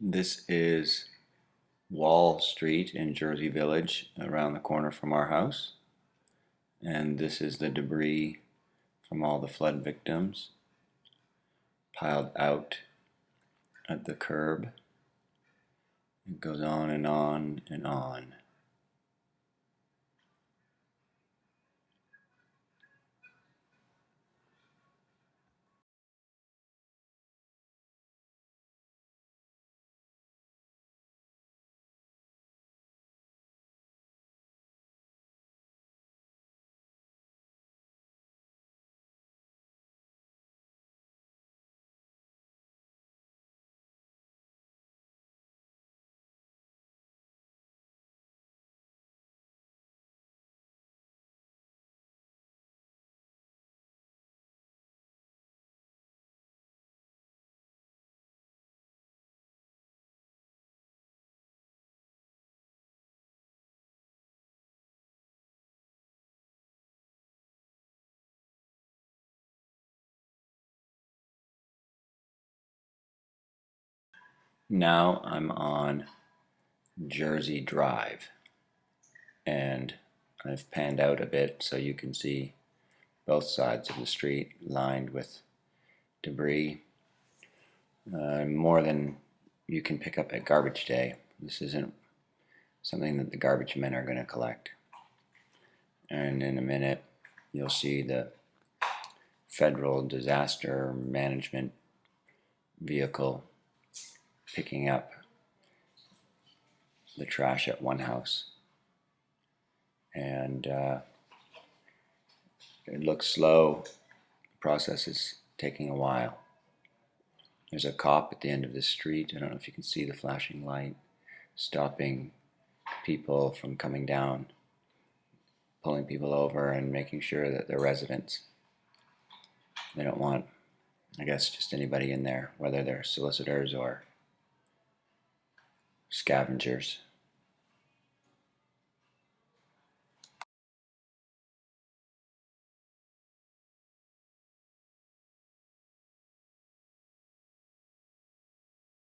This is Wall Street in Jersey Village, around the corner from our house. And this is the debris from all the flood victims piled out at the curb. It goes on and on and on. Now I'm on Jersey Drive, and I've panned out a bit so you can see both sides of the street lined with debris, more than you can pick up at garbage day. This isn't something that the garbage men are going to collect. And in a minute, you'll see the federal disaster management vehicle picking up the trash at one house. And it looks slow. The process is taking a while. There's a cop at the end of the street. I don't know if you can see the flashing light, stopping people from coming down, pulling people over and making sure that they're residents. They don't want, I guess, just anybody in there, whether they're solicitors or scavengers.